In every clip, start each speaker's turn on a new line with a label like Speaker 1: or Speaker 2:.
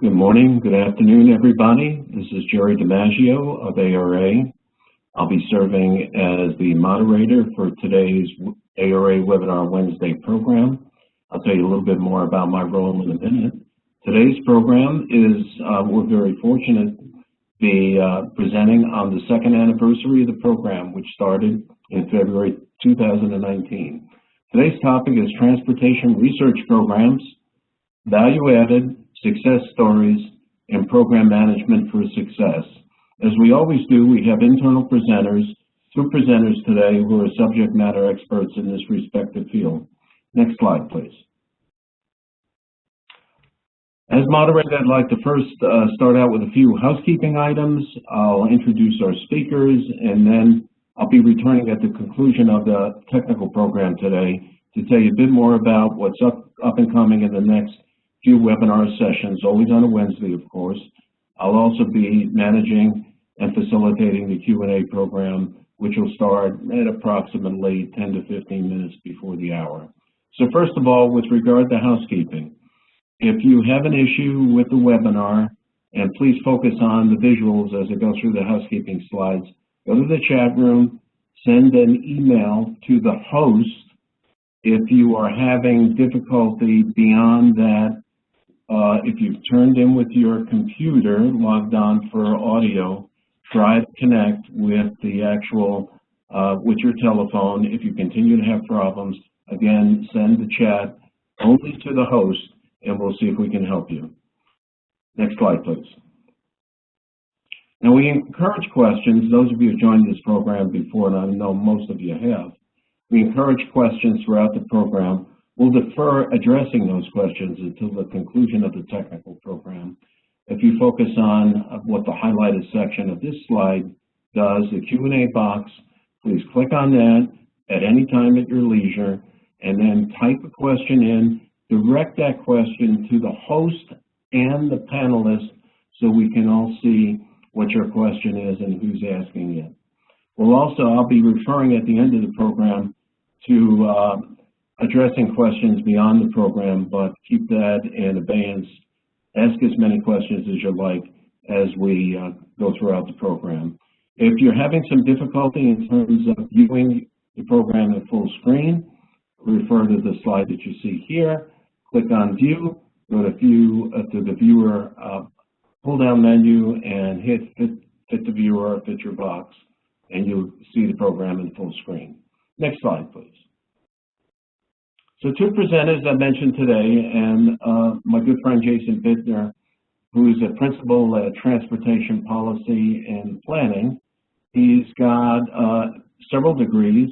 Speaker 1: Good morning, good afternoon, everybody. This is Jerry DiMaggio of ARA. I'll be serving as the moderator for today's ARA Webinar Wednesday program. I'll tell you a little bit more about my role in a minute. Today's program is, we're very fortunate to be presenting on the second anniversary of the program, which started in February 2019. Today's topic is Transportation Research Programs, Value-Added, Success Stories, and Program Management for Success. As we always do, we have internal presenters, two presenters today who are subject matter experts in this respective field. Next slide, please. As moderator, I'd like to first start out with a few housekeeping items. I'll introduce our speakers, and then I'll be returning at the conclusion of the technical program today to tell you a bit more about what's up and coming in the next few webinar sessions, always on a Wednesday, of course. I'll also be managing and facilitating the Q&A program, which will start at approximately 10 to 15 minutes before the hour. So first of all, with regard to housekeeping, if you have an issue with the webinar, and please focus on the visuals as I go through the housekeeping slides, go to the chat room, send an email to the host. If you are having difficulty beyond that, if you've turned in with your computer, logged on for audio, try to connect with the actual, with your telephone. If you continue to have problems, again, send the chat only to the host, and we'll see if we can help you. Next slide, please. Now, we encourage questions. Those of you who joined this program before, and I know most of you have, we encourage questions throughout the program. We'll defer addressing those questions until the conclusion of the technical program. If you focus on what the highlighted section of this slide does, the Q&A box, please click on that at any time at your leisure, and then type a question in, direct that question to the host and the panelists so we can all see what your question is and who's asking it. I'll be referring at the end of the program to addressing questions beyond the program, but keep that in abeyance. Ask as many questions as you like as we go throughout the program. If you're having some difficulty in terms of viewing the program at full screen, refer to the slide that you see here, click on View, go to the Viewer pull-down menu and hit Fit the Viewer, Fit Your Box, and you'll see the program in full screen. Next slide, please. So two presenters I mentioned today, and my good friend Jason Bittner, who's a principal at Transportation Policy and Planning. He's got several degrees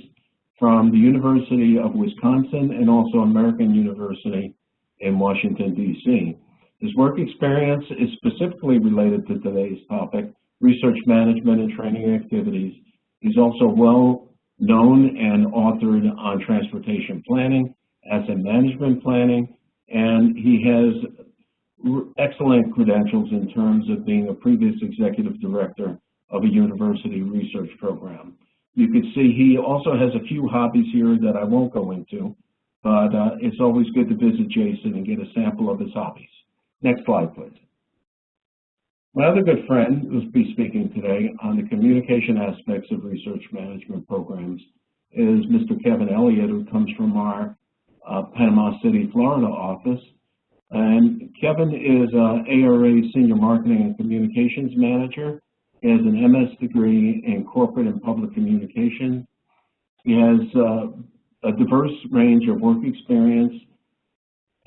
Speaker 1: from the University of Wisconsin and also American University in Washington, D.C. His work experience is specifically related to today's topic, research management and training activities. He's also well known and authored on transportation planning, asset management planning, and he has excellent credentials in terms of being a previous executive director of a university research program. You can see he also has a few hobbies here that I won't go into, but it's always good to visit Jason and get a sample of his hobbies. Next slide, please. My other good friend who'll be speaking today on the communication aspects of research management programs is Mr. Kevin Elliott, who comes from our Panama City, Florida office. And Kevin is ARA Senior Marketing and Communications Manager. He has an MS degree in Corporate and Public Communication. He has a diverse range of work experience,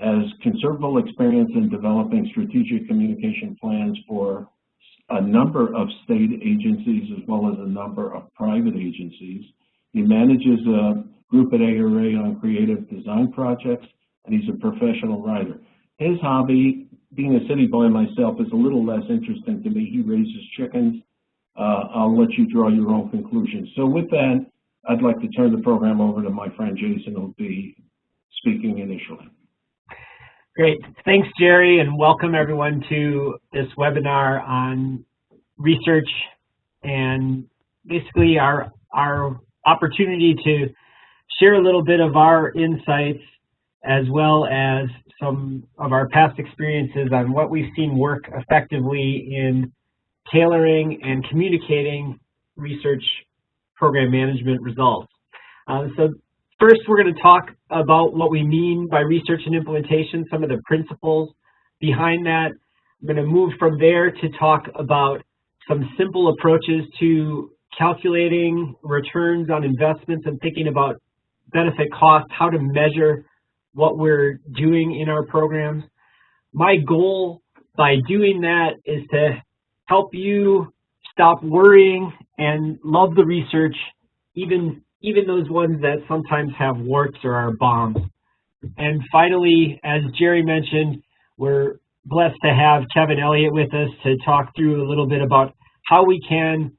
Speaker 1: has considerable experience in developing strategic communication plans for a number of state agencies as well as a number of private agencies. He manages a group at ARA on creative design projects, and he's a professional writer. His hobby, being a city boy myself, is a little less interesting to me. He raises chickens. I'll let you draw your own conclusions. So with that, I'd like to turn the program over to my friend Jason, who will be speaking initially.
Speaker 2: Great. Thanks, Jerry, and welcome everyone to this webinar on research and basically our opportunity to share a little bit of our insights as well as some of our past experiences on what we've seen work effectively in tailoring and communicating research program management results. So first, we're going to talk about what we mean by research and implementation, some of the principles behind that. I'm going to move from there to talk about some simple approaches to calculating returns on investments and thinking about benefit cost, how to measure what we're doing in our programs. My goal by doing that is to help you stop worrying and love the research, even those ones that sometimes have warts or are bombs. And finally, as Jerry mentioned, we're blessed to have Kevin Elliott with us to talk through a little bit about how we can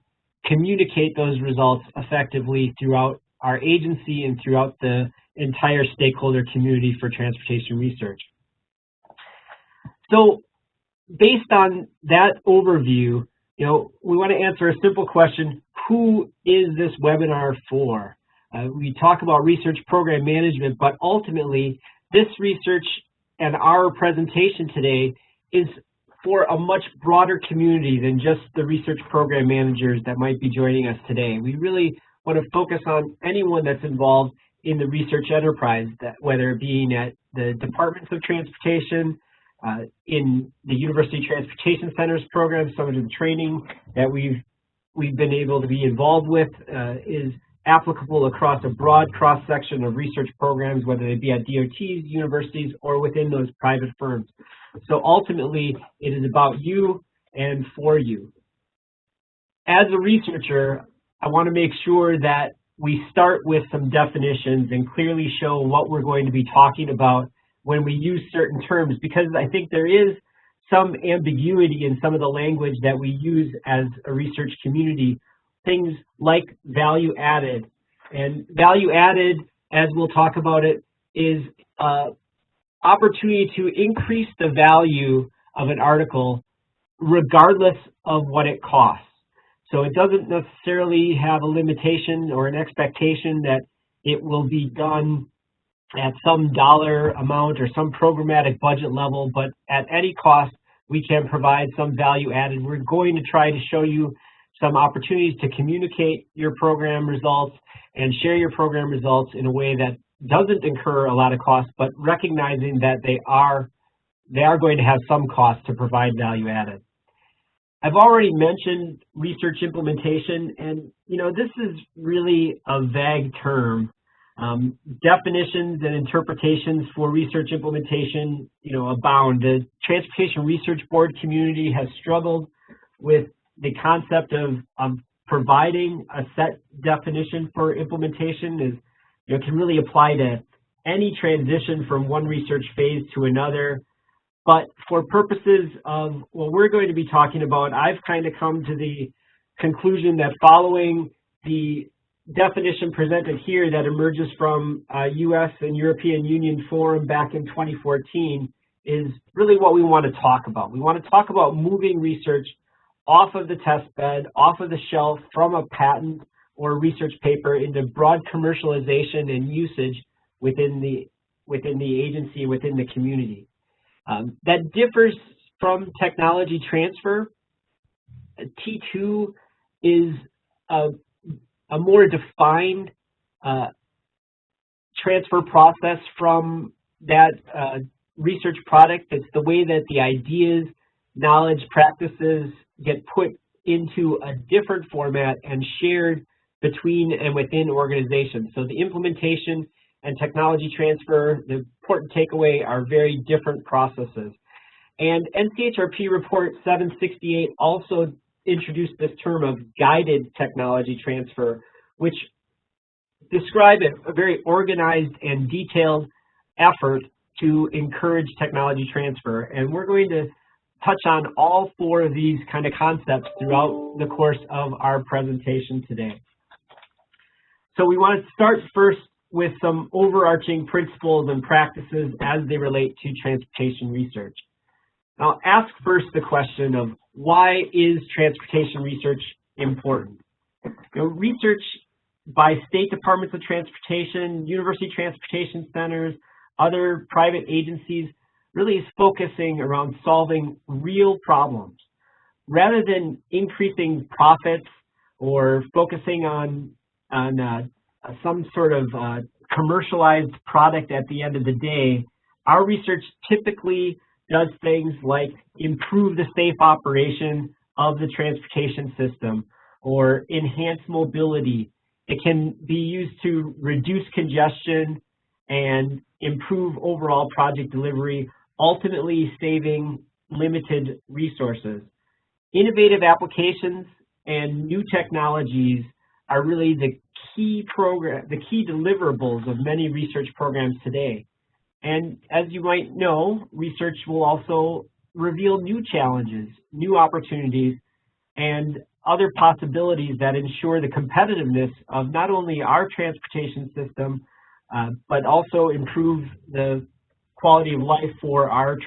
Speaker 2: communicate those results effectively throughout our agency and throughout the entire stakeholder community for transportation research. So based on that overview, we want to answer a simple question: who is this webinar for? We talk about research program management, but ultimately this research and our presentation today is for a much broader community than just the research program managers that might be joining us today. We really want to focus on anyone that's involved in the research enterprise, that whether it being at the Departments of Transportation, in the University Transportation Centers program. Some of the training that we've been able to be involved with is applicable across a broad cross-section of research programs, whether they be at DOTs, universities, or within those private firms. So ultimately, it is about you and for you. As a researcher, I want to make sure that we start with some definitions and clearly show what we're going to be talking about when we use certain terms, because I think there is some ambiguity in some of the language that we use as a research community. Things like value added. And value added, as we'll talk about it, is opportunity to increase the value of an article regardless of what it costs. So it doesn't necessarily have a limitation or an expectation that it will be done at some dollar amount or some programmatic budget level, but at any cost, we can provide some value added. We're going to try to show you some opportunities to communicate your program results and share your program results in a way that doesn't incur a lot of cost, but recognizing that they are going to have some cost to provide value added. I've already mentioned research implementation, and this is really a vague term. Definitions and interpretations for research implementation, abound. The Transportation Research Board community has struggled with the concept of providing a set definition for implementation. Can really apply to any transition from one research phase to another. But for purposes of what we're going to be talking about, I've kind of come to the conclusion that following the definition presented here that emerges from U.S. and European Union Forum back in 2014 is really what we want to talk about. We want to talk about moving research off of the test bed, off of the shelf, from a patent or research paper into broad commercialization and usage within the agency, within the community. That differs from technology transfer. T2 is a more defined transfer process from that research product. It's the way that the ideas, knowledge, practices get put into a different format and shared between and within organizations. So the implementation and technology transfer, the important takeaway, are very different processes. And NCHRP Report 768 also introduced this term of guided technology transfer, which describe a very organized and detailed effort to encourage technology transfer. And we're going to touch on all four of these kind of concepts throughout the course of our presentation today. So we want to start first with some overarching principles and practices as they relate to transportation research. I'll ask first the question of why is transportation research important? Research by state departments of transportation, university transportation centers, other private agencies really is focusing around solving real problems. Rather than increasing profits or focusing on some sort of commercialized product at the end of the day, our research typically does things like improve the safe operation of the transportation system or enhance mobility. It can be used to reduce congestion and improve overall project delivery, ultimately saving limited resources. Innovative applications and new technologies are really the key deliverables of many research programs today. And as you might know, research will also reveal new challenges, new opportunities, and other possibilities that ensure the competitiveness of not only our transportation system, but also improve the quality of life for our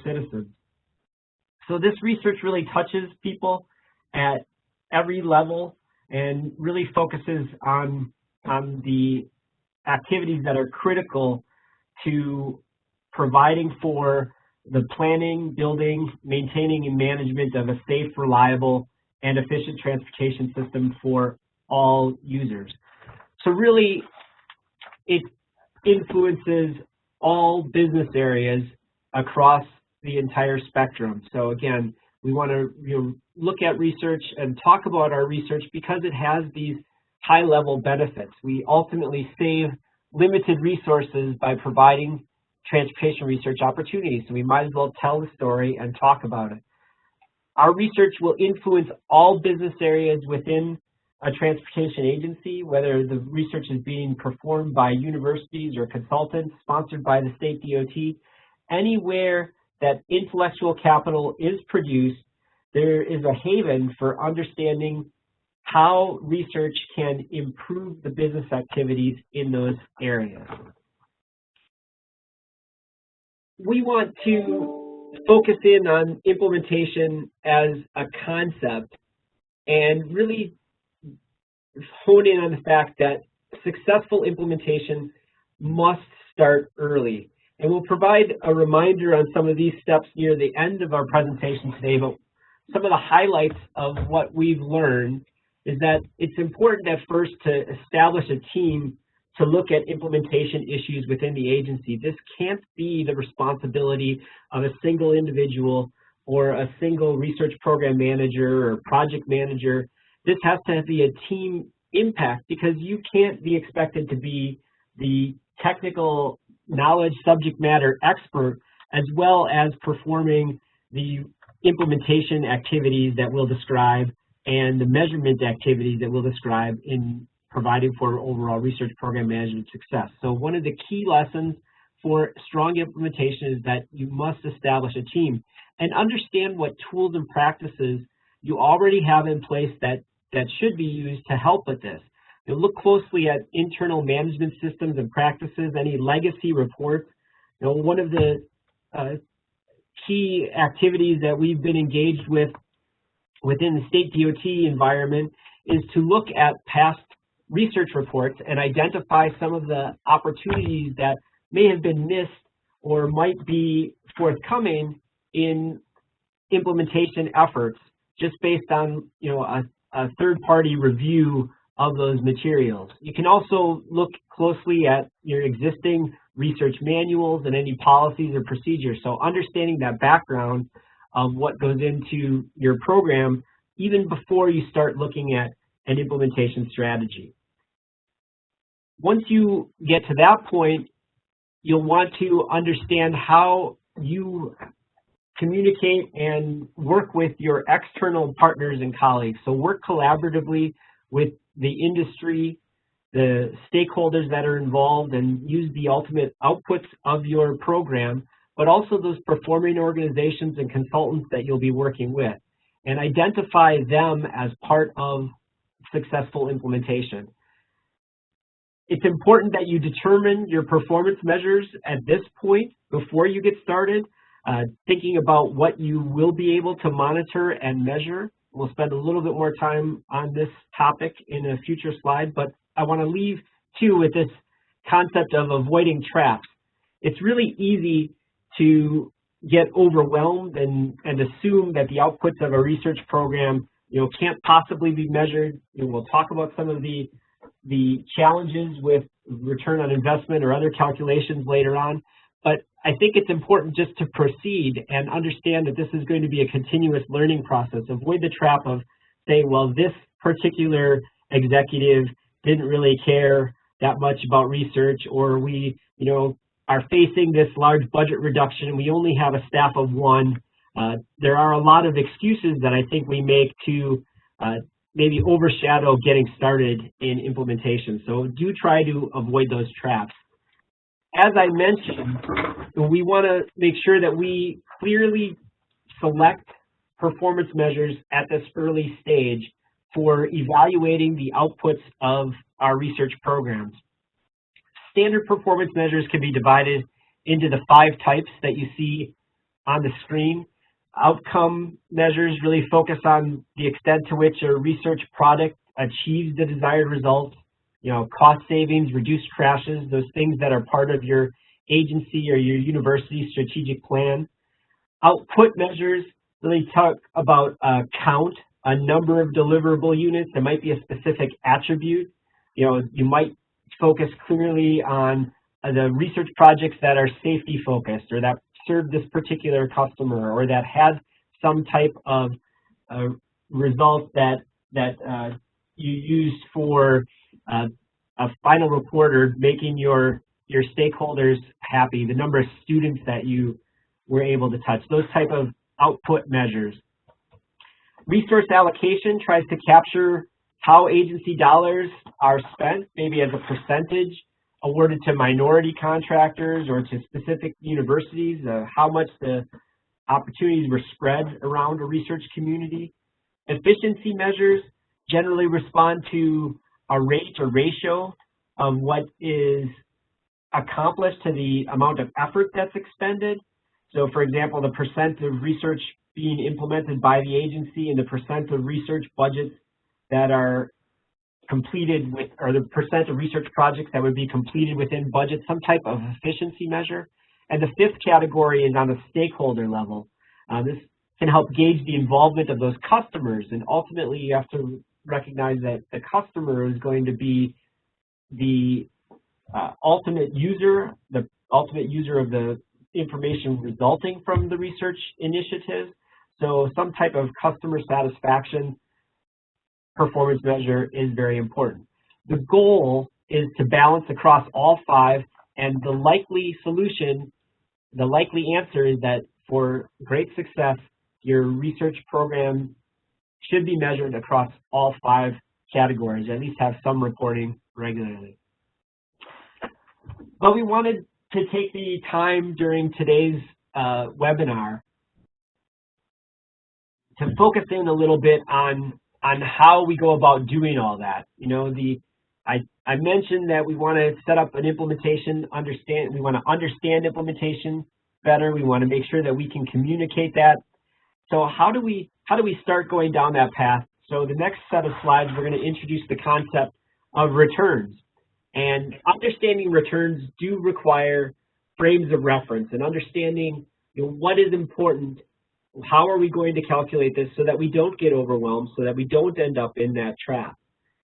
Speaker 2: citizens. So this research really touches people at every level and really focuses on the activities that are critical to providing for the planning, building, maintaining, and management of a safe, reliable, and efficient transportation system for all users. So really, it influences all business areas across the entire spectrum. So again, we want to look at research and talk about our research because it has these high-level benefits. We ultimately save limited resources by providing transportation research opportunities, so we might as well tell the story and talk about it. Our research will influence all business areas within a transportation agency, whether the research is being performed by universities or consultants, sponsored by the state DOT. Anywhere that intellectual capital is produced, there is a haven for understanding how research can improve the business activities in those areas. We want to focus in on implementation as a concept and really hone in on the fact that successful implementation must start early. And we'll provide a reminder on some of these steps near the end of our presentation today, but some of the highlights of what we've learned is that it's important at first to establish a team to look at implementation issues within the agency. This can't be the responsibility of a single individual or a single research program manager or project manager. This has to be a team impact because you can't be expected to be the technical knowledge subject matter expert as well as performing the implementation activities that we'll describe and the measurement activities that we'll describe in providing for overall research program management success. So one of the key lessons for strong implementation is that you must establish a team and understand what tools and practices you already have in place that should be used to help with this. You'll look closely at internal management systems and practices, any legacy reports. One of the key activities that we've been engaged with within the state DOT environment is to look at past research reports and identify some of the opportunities that may have been missed or might be forthcoming in implementation efforts just based on a third-party review of those materials. You can also look closely at your existing research manuals and any policies or procedures. So understanding that background of what goes into your program even before you start looking at an implementation strategy. Once you get to that point, you'll want to understand how you communicate and work with your external partners and colleagues. So work collaboratively with the industry, the stakeholders that are involved, and use the ultimate outputs of your program, but also those performing organizations and consultants that you'll be working with, and identify them as part of successful implementation. It's important that you determine your performance measures at this point before you get started, thinking about what you will be able to monitor and measure. We'll spend a little bit more time on this topic in a future slide, but I want to leave too with this concept of avoiding traps. It's really easy to get overwhelmed and assume that the outputs of a research program, can't possibly be measured. We'll talk about some of the challenges with return on investment or other calculations later on. But I think it's important just to proceed and understand that this is going to be a continuous learning process. Avoid the trap of saying, well, this particular executive didn't really care that much about research, or we, are facing this large budget reduction and we only have a staff of 1. There are a lot of excuses that I think we make to maybe overshadow getting started in implementation. So do try to avoid those traps. As I mentioned, we want to make sure that we clearly select performance measures at this early stage for evaluating the outputs of our research programs. Standard performance measures can be divided into the 5 types that you see on the screen. Outcome measures really focus on the extent to which a research product achieves the desired results. Cost savings, reduced crashes, those things that are part of your agency or your university strategic plan. Output measures really talk about a count, a number of deliverable units. There might be a specific attribute. You might focus clearly on the research projects that are safety focused or that serve this particular customer or that has some type of result that you used for a final report or making your stakeholders happy, the number of students that you were able to touch, those type of output measures. Resource allocation tries to capture how agency dollars are spent, maybe as a percentage awarded to minority contractors or to specific universities, how much the opportunities were spread around a research community. Efficiency measures generally respond to a rate or ratio of what is accomplished to the amount of effort that's expended. So for example, the percent of research being implemented by the agency and the percent of research budgets that are completed with, or the percent of research projects that would be completed within budget, some type of efficiency measure. And the 5th category is on the stakeholder level. This can help gauge the involvement of those customers, and ultimately you have to recognize that the customer is going to be the ultimate user of the information resulting from the research initiative. So some type of customer satisfaction performance measure is very important. The goal is to balance across all 5, and the likely solution, the likely answer is that for great success, your research program should be measured across all 5 categories, at least have some reporting regularly. But we wanted to take the time during today's webinar to focus in a little bit on how we go about doing all that. I mentioned that we want to set up an implementation, we want to understand implementation better. We want to make sure that we can communicate that. So how do we start going down that path? So the next set of slides, we're going to introduce the concept of returns. And understanding returns do require frames of reference and understanding what is important. How are we going to calculate this so that we don't get overwhelmed, so that we don't end up in that trap?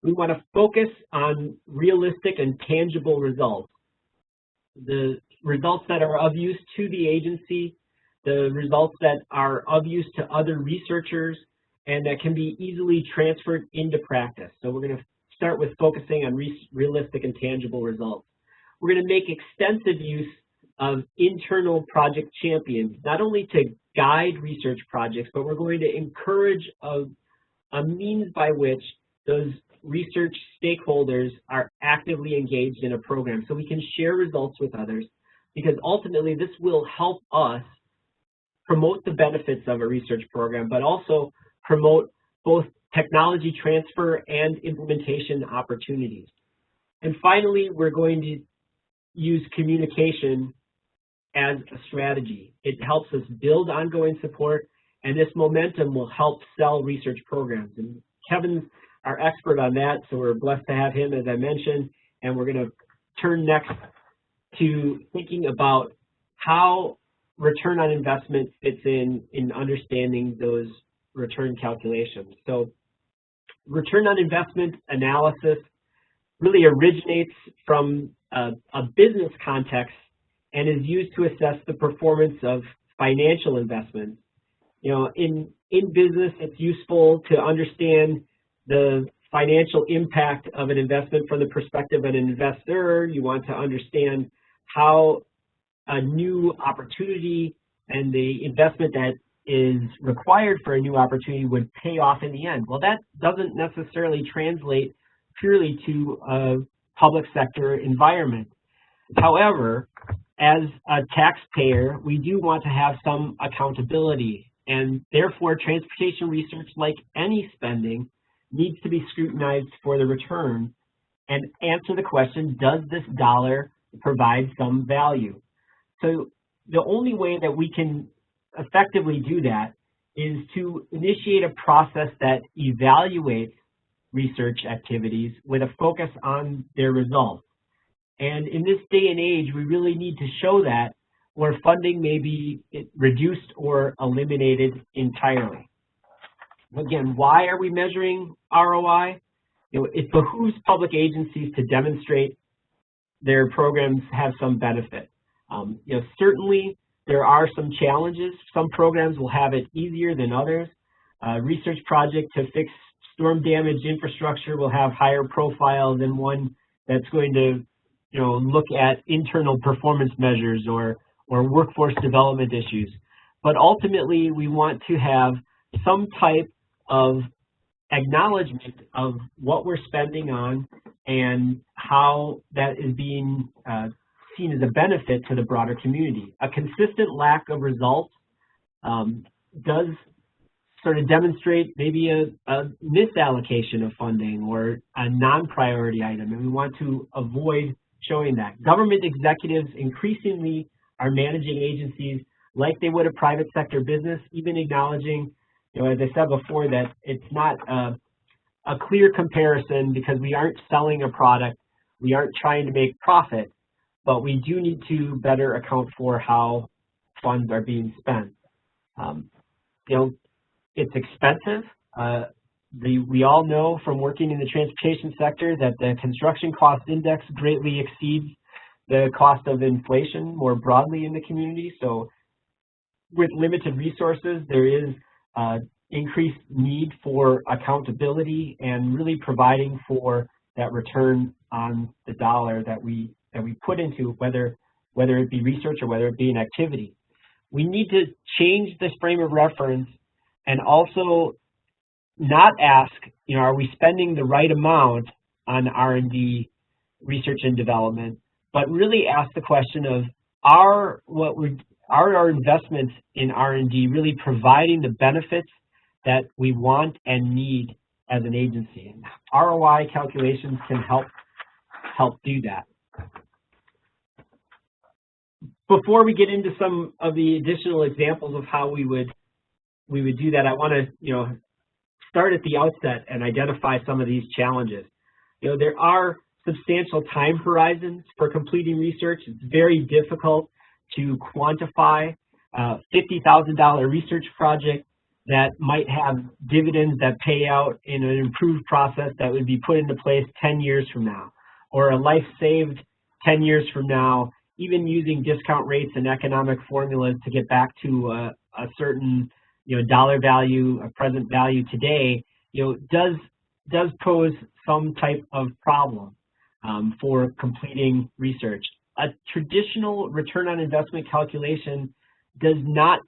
Speaker 2: We want to focus on realistic and tangible results. The results that are of use to the agency, the results that are of use to other researchers, and that can be easily transferred into practice. So we're going to start with focusing on realistic and tangible results. We're going to make extensive use of internal project champions, not only to guide research projects, but we're going to encourage a means by which those research stakeholders are actively engaged in a program so we can share results with others, because ultimately this will help us promote the benefits of a research program, but also promote both technology transfer and implementation opportunities. And finally, we're going to use communication as a strategy. It helps us build ongoing support, and this momentum will help sell research programs. And Kevin's our expert on that, so we're blessed to have him, as I mentioned, and we're going to turn next to thinking about how return on investment fits in understanding those return calculations. So return on investment analysis really originates from a business context and is used to assess the performance of financial investments. You know, in business, it's useful to understand the financial impact of an investment from the perspective of an investor. You want to understand how a new opportunity and the investment that is required for a new opportunity would pay off in the end. Well, that doesn't necessarily translate purely to a public sector environment. However, as a taxpayer, we do want to have some accountability, and therefore transportation research, like any spending, needs to be scrutinized for the return and answer the question, does this dollar provide some value? So the only way that we can effectively do that is to initiate a process that evaluates research activities with a focus on their results. And in this day and age, we really need to show that where funding may be reduced or eliminated entirely. Again, why are we measuring ROI? You know, it behooves public agencies to demonstrate their programs have some benefit. You know, certainly there are some challenges. Some programs will have it easier than others. A research project to fix storm damaged infrastructure will have higher profile than one that's going to, you know, look at internal performance measures or workforce development issues. But ultimately, we want to have some type of acknowledgement of what we're spending on and how that is being seen as a benefit to the broader community. A consistent lack of results does sort of demonstrate maybe a misallocation of funding or a non-priority item, and we want to avoid showing that. Government executives increasingly are managing agencies like they would a private sector business, even acknowledging, you know, as I said before, that it's not a clear comparison because we aren't selling a product, we aren't trying to make profit, but we do need to better account for how funds are being spent. You know, it's expensive. We all know from working in the transportation sector that the construction cost index greatly exceeds the cost of inflation more broadly in the community. So with limited resources, there is increased need for accountability and really providing for that return on the dollar that we put into whether it be research or whether it be an activity. We need to change this frame of reference and also not ask, you know, are we spending the right amount on R&D, research and development, but really ask the question of, are our investments in R&D really providing the benefits that we want and need as an agency? And ROI calculations can help do that. Before we get into some of the additional examples of how we would do that, I want to, you know, start at the outset and identify some of these challenges. You know, there are substantial time horizons for completing research. It's very difficult to quantify a $50,000 research project that might have dividends that pay out in an improved process that would be put into place 10 years from now, or a life saved 10 years from now, even using discount rates and economic formulas to get back to a certain, you know, dollar value, a present value today, you know, does pose some type of problem for completing research. A traditional return on investment calculation does not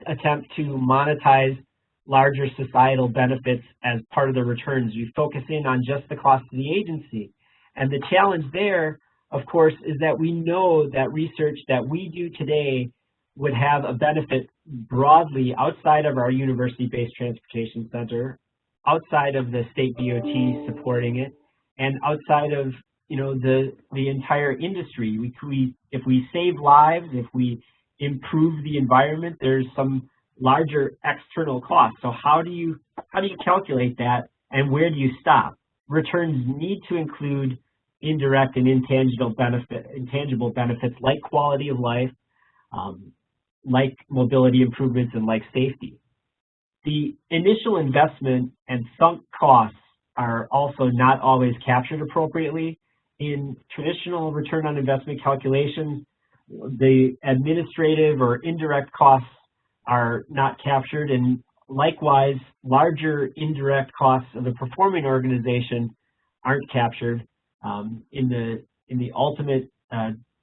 Speaker 2: attempt to monetize larger societal benefits as part of the returns. We focus in on just the cost of the agency. And the challenge there, of course, is that we know that research that we do today would have a benefit broadly outside of our university-based transportation center, outside of the state DOT supporting it, and outside of, you know, the entire industry. If we save lives, if we improve the environment, there's some larger external costs. So how do you calculate that, and where do you stop? Returns need to include indirect and intangible benefits like quality of life, like mobility improvements, and like safety. The initial investment and sunk costs are also not always captured appropriately. In traditional return on investment calculations, the administrative or indirect costs are not captured, and likewise, larger indirect costs of the performing organization aren't captured in the ultimate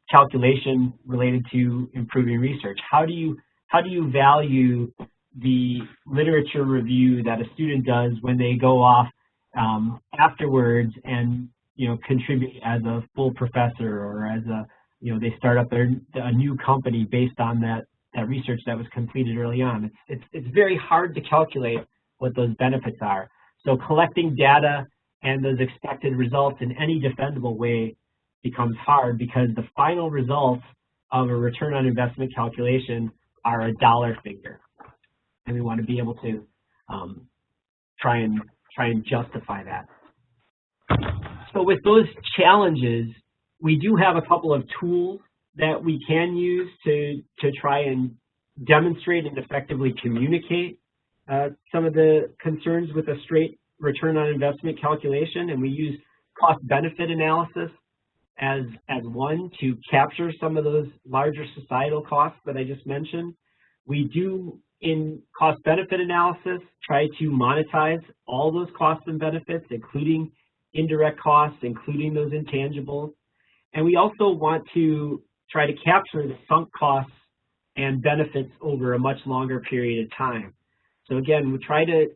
Speaker 2: calculation related to improving research. How do you value the literature review that a student does when they go off afterwards and contribute as a full professor, or as they start up a new company based on that research that was completed early on? It's very hard to calculate what those benefits are. So collecting data and those expected results in any defendable way becomes hard, because the final results of a return on investment calculation are a dollar figure, and we want to be able to try and justify that. So with those challenges, we do have a couple of tools that we can use to try and demonstrate and effectively communicate some of the concerns with a straight return on investment calculation, and we use cost-benefit analysis as one to capture some of those larger societal costs that I just mentioned. We do, in cost-benefit analysis, try to monetize all those costs and benefits, including indirect costs, including those intangibles. And we also want to try to capture the sunk costs and benefits over a much longer period of time. So again, we try to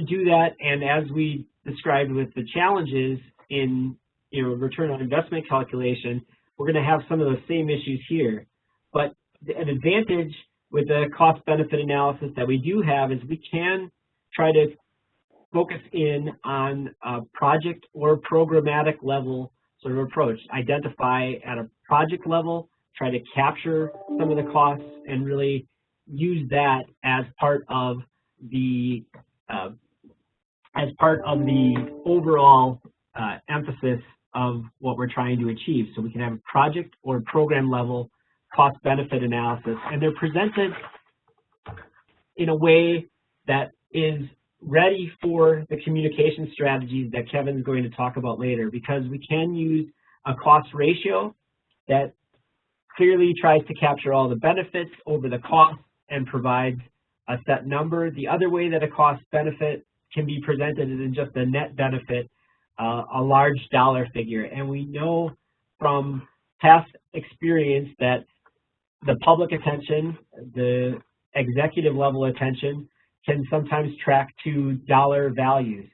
Speaker 2: do that, and as we described with the challenges in return on investment calculation, we're going to have some of the same issues here. But an advantage with the cost-benefit analysis that we do have is we can try to focus in on a project or programmatic level sort of approach. Identify at a project level, try to capture some of the costs, and really use that as part of the overall emphasis of what we're trying to achieve. So we can have a project or program level cost-benefit analysis, and they're presented in a way that is ready for the communication strategies that Kevin's going to talk about later, because we can use a cost ratio that clearly tries to capture all the benefits over the cost and provides a set number. The other way that a cost benefit can be presented is in just a net benefit, a large dollar figure. And we know from past experience that the public attention, the executive level attention, can sometimes track to dollar values.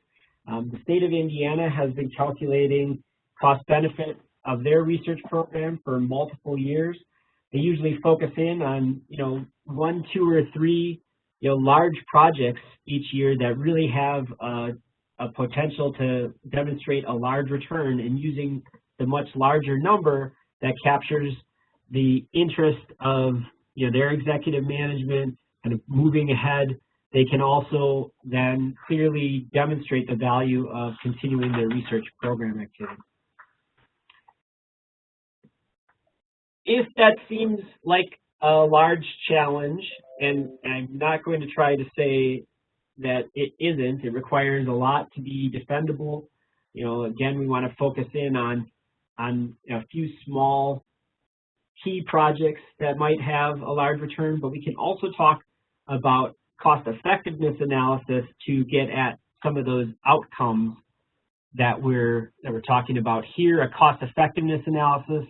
Speaker 2: The state of Indiana has been calculating cost benefit of their research program for multiple years. They usually focus in on 1, 2, or 3 large projects each year that really have a potential to demonstrate a large return, and using the much larger number that captures the interest of their executive management and moving ahead, they can also then clearly demonstrate the value of continuing their research program activity. If that seems like a large challenge, and I'm not going to try to say that it isn't, it requires a lot to be defendable. Again, we want to focus in on a few small key projects that might have a large return, but we can also talk about cost effectiveness analysis to get at some of those outcomes that we're talking about here. A cost effectiveness analysis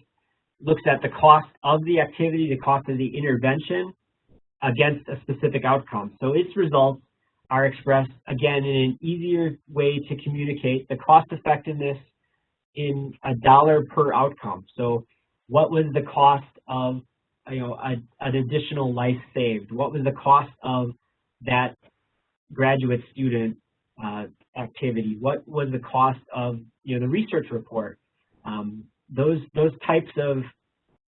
Speaker 2: looks at the cost of the activity, the cost of the intervention against a specific outcome. So its results are expressed, again, in an easier way to communicate the cost effectiveness in a dollar per outcome. So what was the cost of an additional life saved? What was the cost of that graduate student activity? What was the cost of the research report? Those types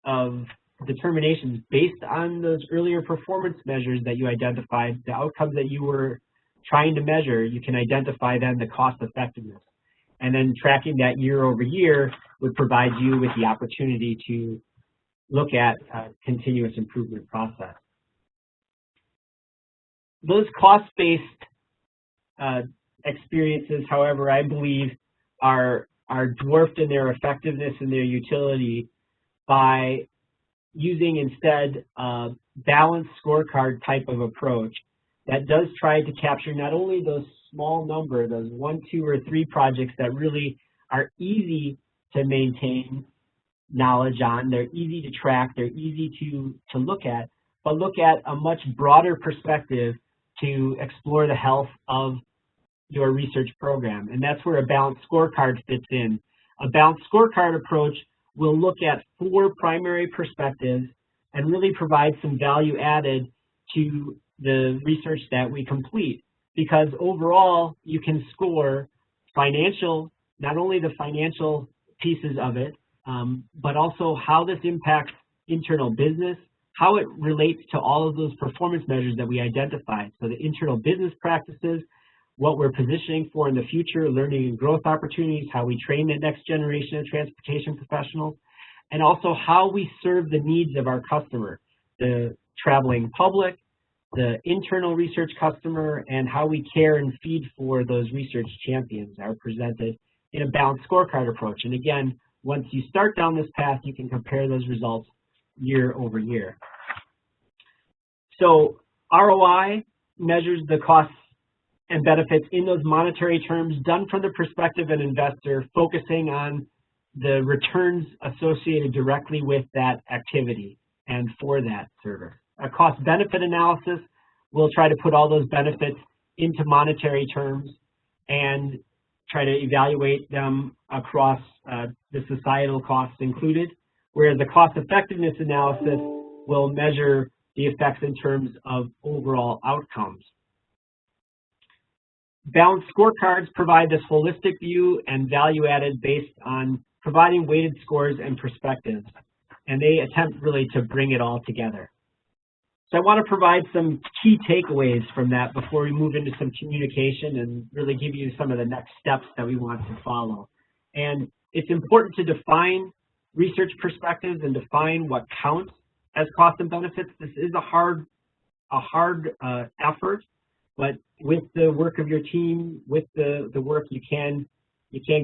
Speaker 2: of determinations based on those earlier performance measures that you identified, the outcomes that you were trying to measure, you can identify then the cost effectiveness. and then tracking that year over year would provide you with the opportunity to look at a continuous improvement process. Those cost-based experiences, however, I believe are dwarfed in their effectiveness and their utility by using instead a balanced scorecard type of approach that does try to capture not only those small number, those 1, 2, or 3 projects that really are easy to maintain knowledge on, they're easy to track, they're easy to look at, but look at a much broader perspective to explore the health of your research program. And that's where a balanced scorecard fits in. A balanced scorecard approach will look at 4 primary perspectives and really provide some value added to the research that we complete. Because overall, you can score financial, not only the financial pieces of it, but also how this impacts internal business, how it relates to all of those performance measures that we identified. So the internal business practices, what we're positioning for in the future, learning and growth opportunities, how we train the next generation of transportation professionals, and also how we serve the needs of our customer, the traveling public, the internal research customer, and how we care and feed for those research champions are presented in a balanced scorecard approach. And again, once you start down this path, you can compare those results year over year. So ROI measures the costs and benefits in those monetary terms done from the perspective of an investor, focusing on the returns associated directly with that activity and for that service. A cost-benefit analysis will try to put all those benefits into monetary terms and try to evaluate them across the societal costs included, whereas the cost-effectiveness analysis will measure the effects in terms of overall outcomes. Balanced scorecards provide this holistic view and value added based on providing weighted scores and perspectives, and they attempt really to bring it all together. So I want to provide some key takeaways from that before we move into some communication and really give you some of the next steps that we want to follow. And it's important to define research perspectives and define what counts as cost and benefits. This is a hard effort, but with the work of your team, with the work, you can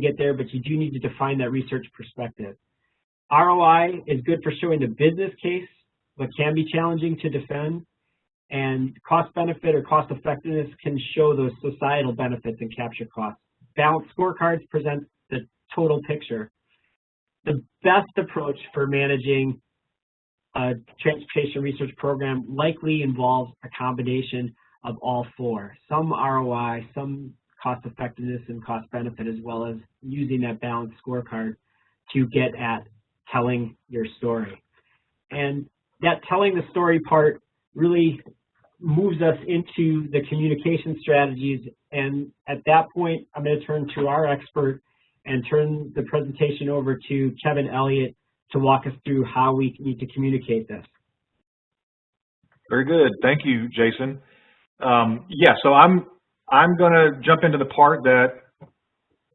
Speaker 2: get there, but you do need to define that research perspective. ROI is good for showing the business case, but can be challenging to defend. And cost benefit or cost effectiveness can show those societal benefits and capture costs. Balanced scorecards present the total picture. The best approach for managing a transportation research program likely involves a combination of all 4. Some ROI, some cost effectiveness and cost benefit, as well as using that balanced scorecard to get at telling your story. And that telling the story part really moves us into the communication strategies. And at that point, I'm going to turn to our expert and turn the presentation over to Kevin Elliott to walk us through how we need to communicate this.
Speaker 3: Very good. Thank you, Jason. Yeah, so I'm going to jump into the part that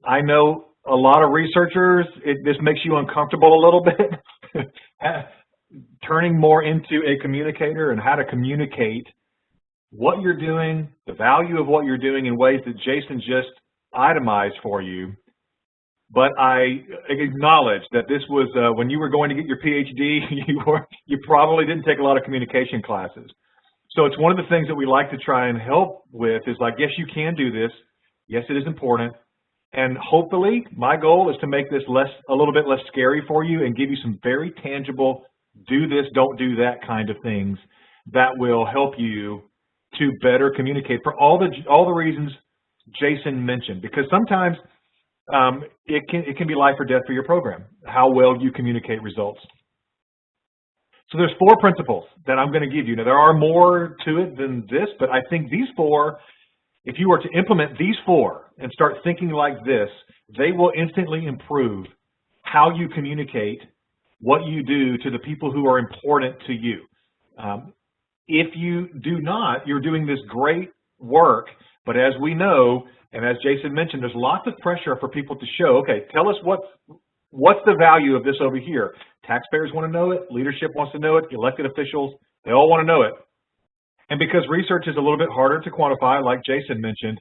Speaker 3: I know a lot of researchers, this makes you uncomfortable a little bit. Turning more into a communicator and how to communicate what you're doing, the value of what you're doing in ways that Jason just itemized for you. But I acknowledge that this was, when you were going to get your PhD, you probably didn't take a lot of communication classes. So it's one of the things that we like to try and help with is like, yes, you can do this. Yes, it is important. And hopefully my goal is to make this a little bit less scary for you and give you some very tangible, do this, don't do that kind of things that will help you to better communicate for all the reasons Jason mentioned. Because sometimes it can be life or death for your program, how well you communicate results. So there's 4 principles that I'm going to give you. Now, there are more to it than this, but I think these 4, if you were to implement these 4 and start thinking like this, they will instantly improve how you communicate what you do to the people who are important to you. If you do not, you're doing this great work But as we know, and as Jason mentioned, there's lots of pressure for people to show, okay, tell us what's the value of this over here. Taxpayers want to know it, leadership wants to know it, elected officials, they all want to know it. And because research is a little bit harder to quantify, like Jason mentioned,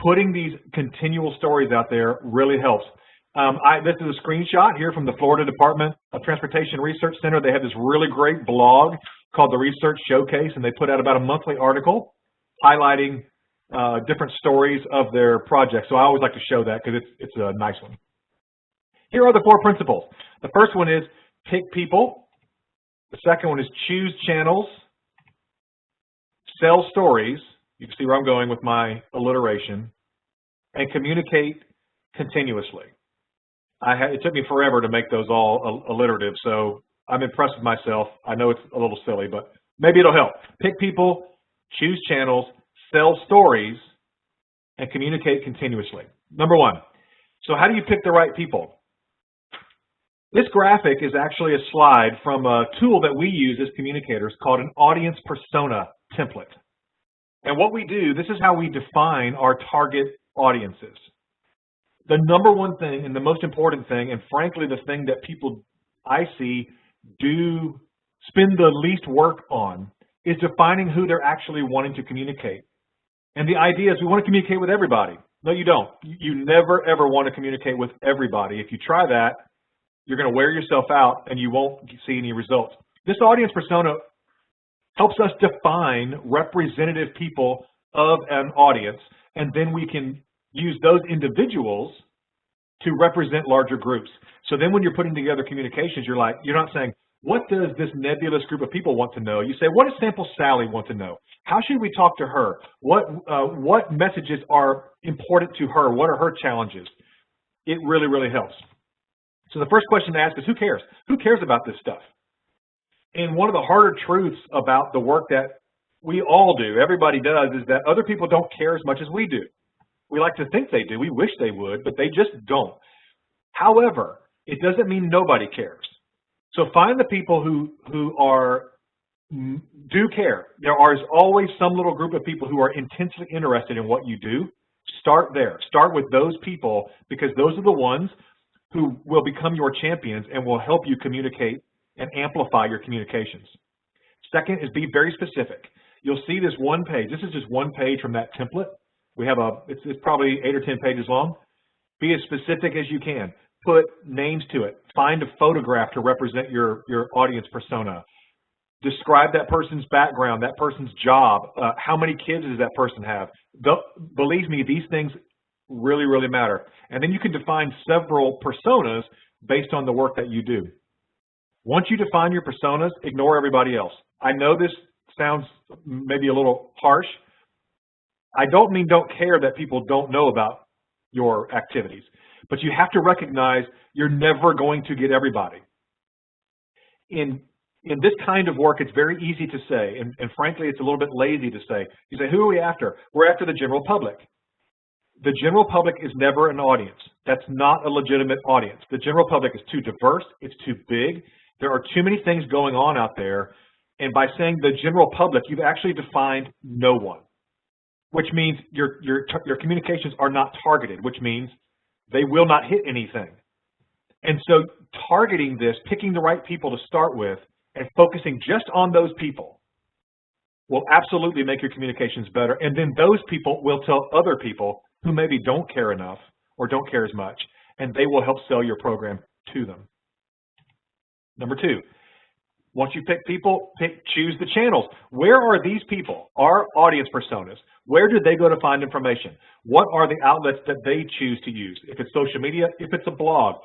Speaker 3: putting these continual stories out there really helps. This is a screenshot here from the Florida Department of Transportation Research Center. They have this really great blog called the Research Showcase, and they put out about a monthly article highlighting different stories of their projects. So I always like to show that because it's a nice one. Here are the 4 principles. The first one is pick people. The second one is choose channels, sell stories. You can see where I'm going with my alliteration, and communicate continuously. It took me forever to make those all alliterative, so I'm impressed with myself. I know it's a little silly, but maybe it'll help. Pick people, choose channels, sell stories, and communicate continuously. Number 1, so how do you pick the right people? This graphic is actually a slide from a tool that we use as communicators called an audience persona template. And what we do, this is how we define our target audiences. The number 1 thing and the most important thing, and frankly the thing that people I see do spend the least work on, is defining who they're actually wanting to communicate. And the idea is we want to communicate with everybody. No, you don't. You never ever want to communicate with everybody. If you try that, you're going to wear yourself out and you won't see any results. This audience persona helps us define representative people of an audience, and then we can use those individuals to represent larger groups. So then when you're putting together communications, you're not saying, what does this nebulous group of people want to know? You say, what does Sample Sally want to know? How should we talk to her? What messages are important to her? What are her challenges? It really, really helps. So the first question to ask is, who cares? Who cares about this stuff? And one of the harder truths about the work that we all do, everybody does, is that other people don't care as much as we do. We like to think they do. We wish they would, but they just don't. However, it doesn't mean nobody cares. So find the people who do care. There is always some little group of people who are intensely interested in what you do. Start there. Start with those people, because those are the ones who will become your champions and will help you communicate and amplify your communications. Second is be very specific. You'll see this one page. This is just one page from that template. We have it's probably 8 or 10 pages long. Be as specific as you can. Put names to it. Find a photograph to represent your audience persona. Describe that person's background, that person's job. How many kids does that person have? Believe me, these things really, really matter. And then you can define several personas based on the work that you do. Once you define your personas, ignore everybody else. I know this sounds maybe a little harsh. I don't mean don't care that people don't know about your activities, but you have to recognize you're never going to get everybody. In this kind of work, it's very easy to say, and frankly, it's a little bit lazy to say. You say, who are we after? We're after the general public. The general public is never an audience. That's not a legitimate audience. The general public is too diverse. It's too big. There are too many things going on out there. And by saying the general public, you've actually defined no one, which means your communications are not targeted, which means they will not hit anything. And so targeting this, picking the right people to start with, and focusing just on those people will absolutely make your communications better. And then those people will tell other people who maybe don't care enough or don't care as much, and they will help sell your program to them. Number 2, once you pick people, choose the channels. Where are these people, our audience personas? Where do they go to find information? What are the outlets that they choose to use? If it's social media, if it's a blog,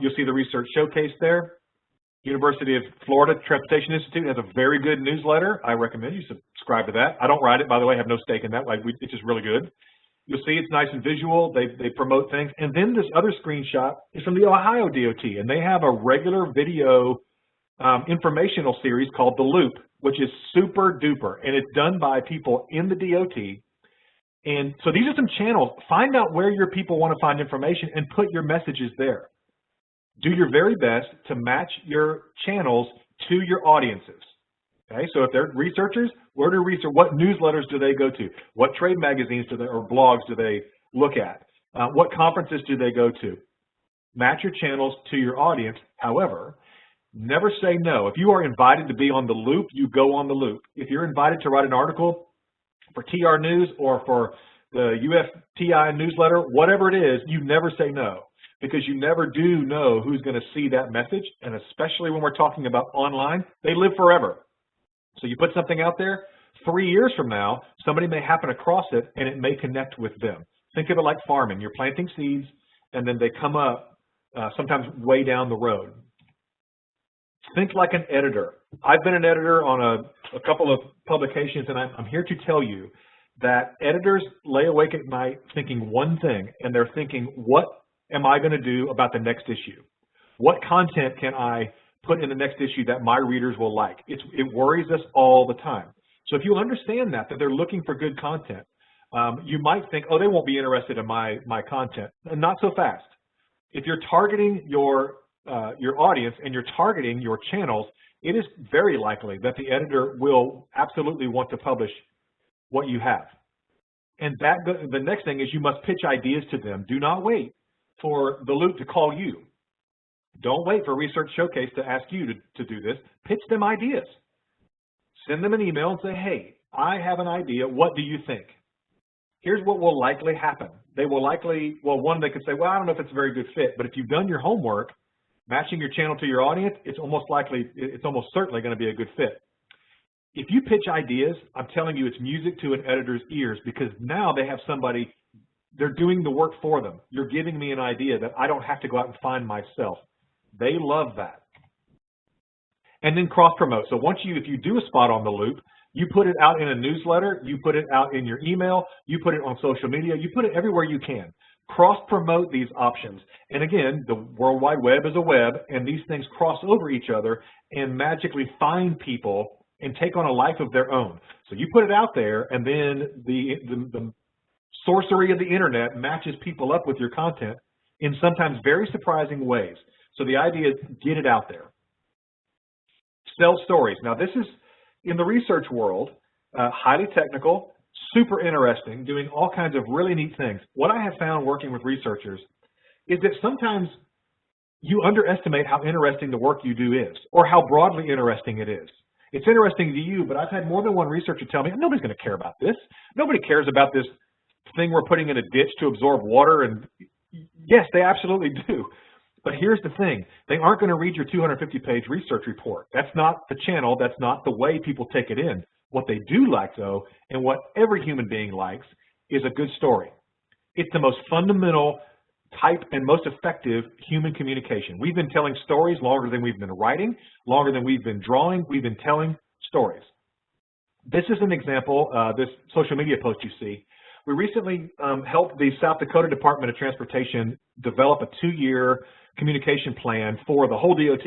Speaker 3: you'll see the Research Showcase there. University of Florida Transportation Institute has a very good newsletter. I recommend you subscribe to that. I don't write it, by the way. I have no stake in that. It's just really good. You'll see it's nice and visual. They promote things. And then this other screenshot is from the Ohio DOT, and they have a regular video informational series called The Loop, which is super duper, and it's done by people in the DOT. And so these are some channels. Find out where your people want to find information and put your messages there. Do your very best to match your channels to your audiences. Okay, so if they're researchers, what newsletters do they go to? What trade magazines or blogs do they look at? What conferences do they go to? Match your channels to your audience. However, never say no. If you are invited to be on the loop, you go on the loop. If you're invited to write an article for TR News or for the UFTI newsletter, whatever it is, you never say no, because you never do know who's going to see that message. And especially when we're talking about online, they live forever. So you put something out there, 3 years from now, somebody may happen across it and it may connect with them. Think of it like farming. You're planting seeds and then they come up sometimes way down the road. Think like an editor. I've been an editor on a couple of publications, and I'm here to tell you that editors lay awake at night thinking one thing, and they're thinking, what am I going to do about the next issue? What content can I put in the next issue that my readers will like? It worries us all the time. So if you understand that they're looking for good content, you might think, oh, they won't be interested in my content. Not so fast. If you're targeting your audience and you're targeting your channels, it is very likely that the editor will absolutely want to publish what you have. And the next thing is you must pitch ideas to them. Do not wait for the loop to call you. Don't wait for Research Showcase to ask you to do this. Pitch them ideas. Send them an email and say, hey, I have an idea. What do you think? Here's what will likely happen. They will likely, well, one, they could say, well, I don't know if it's a very good fit, but if you've done your homework, matching your channel to your audience, it's almost certainly going to be a good fit. If you pitch ideas, I'm telling you, it's music to an editor's ears, because now they have somebody, they're doing the work for them. You're giving me an idea that I don't have to go out and find myself. They love that. And then cross-promote. So if you do a spot on the loop, you put it out in a newsletter, you put it out in your email, you put it on social media, you put it everywhere you can. Cross-promote these options. And again, the World Wide Web is a web, and these things cross over each other and magically find people and take on a life of their own. So you put it out there, and then the sorcery of the internet matches people up with your content in sometimes very surprising ways. So the idea is get it out there. Sell stories. Now this is, in the research world, highly technical, super interesting, doing all kinds of really neat things. What I have found working with researchers is that sometimes you underestimate how interesting the work you do is, or how broadly interesting it is. It's interesting to you, but I've had more than one researcher tell me, nobody's going to care about this. Nobody cares about this thing we're putting in a ditch to absorb water. And yes, they absolutely do. But here's the thing. They aren't going to read your 250-page research report. That's not the channel. That's not the way people take it in. What they do like, though, and what every human being likes, is a good story. It's the most fundamental type and most effective human communication. We've been telling stories longer than we've been writing, longer than we've been drawing. We've been telling stories. This is an example, this social media post you see. We recently helped the South Dakota Department of Transportation develop a 2-year communication plan for the whole DOT.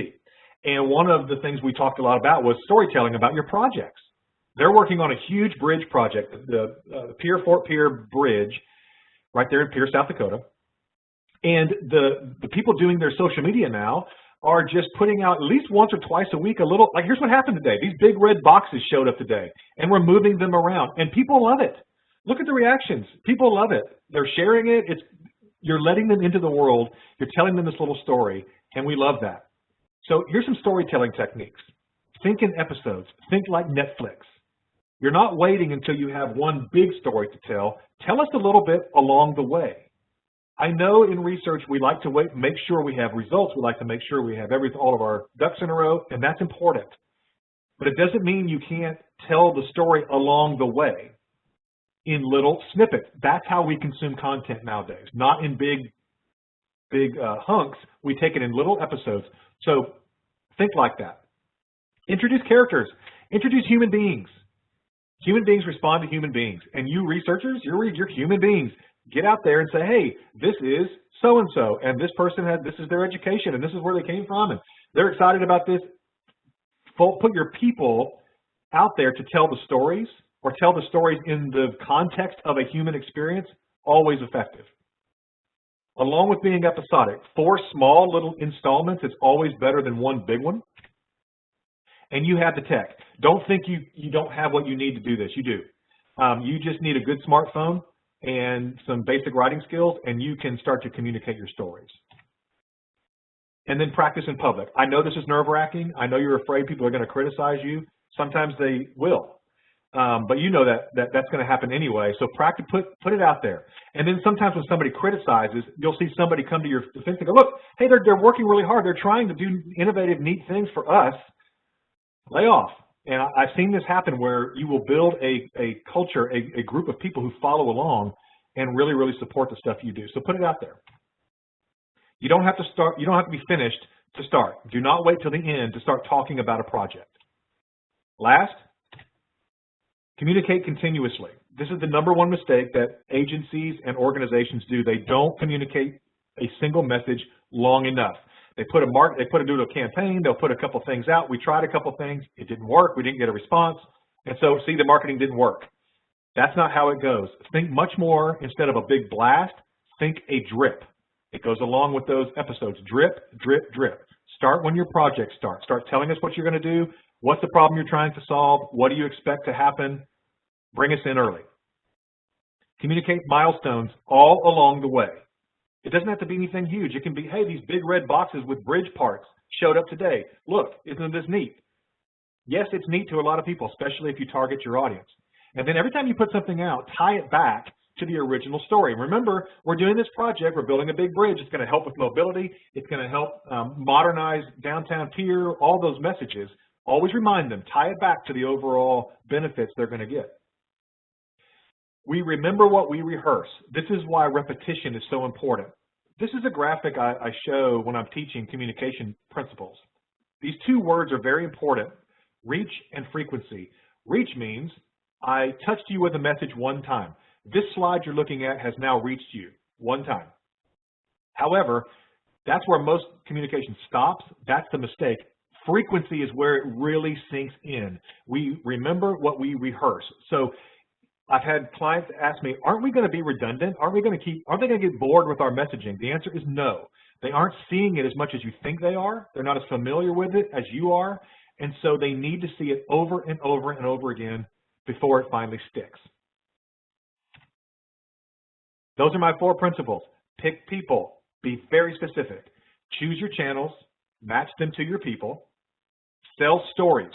Speaker 3: And one of the things we talked a lot about was storytelling about your projects. They're working on a huge bridge project, the Fort Pierre Bridge, right there in Pierre, South Dakota. And the people doing their social media now are just putting out at least once or twice a week a little, like, here's what happened today. These big red boxes showed up today, and we're moving them around. And people love it. Look at the reactions. People love it. They're sharing it. You're letting them into the world. You're telling them this little story, and we love that. So here's some storytelling techniques. Think in episodes. Think like Netflix. You're not waiting until you have one big story to tell. Tell us a little bit along the way. I know in research we like to make sure we have results. We like to make sure we have all of our ducks in a row, and that's important. But it doesn't mean you can't tell the story along the way in little snippets. That's how we consume content nowadays, not in big hunks. We take it in little episodes. So think like that. Introduce characters. Introduce human beings. Human beings respond to human beings. And you researchers, you're human beings. Get out there and say, hey, this is so-and-so, and this person this is their education, and this is where they came from, and they're excited about this. Put your people out there to tell the stories, or tell the stories in the context of a human experience. Always effective. Along with being episodic, 4 small little installments is always better than one big one. and you have the tech. Don't think you don't have what you need to do this. You do. You just need a good smartphone and some basic writing skills, and you can start to communicate your stories. And then practice in public. I know this is nerve-wracking. I know you're afraid people are going to criticize you. Sometimes they will. But you know that's going to happen anyway. So practice, put it out there. And then sometimes when somebody criticizes, you'll see somebody come to your defense and go, look, hey, they're working really hard. They're trying to do innovative, neat things for us. Lay off. And I've seen this happen where you will build a culture, a group of people who follow along and really, really support the stuff you do. So put it out there. You don't have to start. You don't have to be finished to start. Do not wait till the end to start talking about a project. Last, communicate continuously. This is the #1 mistake that agencies and organizations do. They don't communicate a single message long enough. They put a doodle campaign, they'll put a couple things out. We tried a couple things, it didn't work, we didn't get a response, and so see, the marketing didn't work. That's not how it goes. Think much more, instead of a big blast, think a drip. It goes along with those episodes. Drip, drip, drip. Start when your project starts. Start telling us what you're going to do. What's the problem you're trying to solve? What do you expect to happen? Bring us in early. Communicate milestones all along the way. It doesn't have to be anything huge. It can be, hey, these big red boxes with bridge parts showed up today. Look, isn't this neat? Yes, it's neat to a lot of people, especially if you target your audience. And then every time you put something out, tie it back to the original story. Remember, we're doing this project. We're building a big bridge. It's going to help with mobility. It's going to help modernize downtown Pier, all those messages. Always remind them, tie it back to the overall benefits they're going to get. We remember what we rehearse. This is why repetition is so important. This is a graphic I show when I'm teaching communication principles. These two words are very important, reach and frequency. Reach means I touched you with a message one time. This slide you're looking at has now reached you one time. However, that's where most communication stops. That's the mistake. Frequency is where it really sinks in. We remember what we rehearse. So I've had clients ask me, aren't we going to be redundant? Aren't they going to get bored with our messaging? The answer is no. They aren't seeing it as much as you think they are. They're not as familiar with it as you are. And so they need to see it over and over and over again before it finally sticks. Those are my 4 principles. Pick people. Be very specific. Choose your channels. Match them to your people. Sell stories.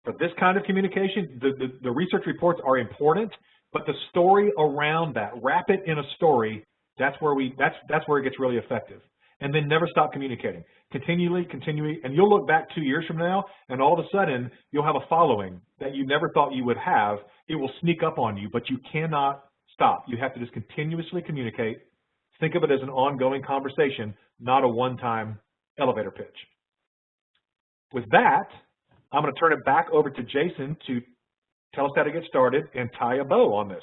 Speaker 3: For this kind of communication, the research reports are important, but the story around that, wrap it in a story, that's where it gets really effective. And then never stop communicating. Continually, and you'll look back 2 years from now, and all of a sudden, you'll have a following that you never thought you would have. It will sneak up on you, but you cannot stop. You have to just continuously communicate. Think of it as an ongoing conversation, not a one-time elevator pitch. With that, I'm going to turn it back over to Jason to tell us how to get started and tie a bow on this.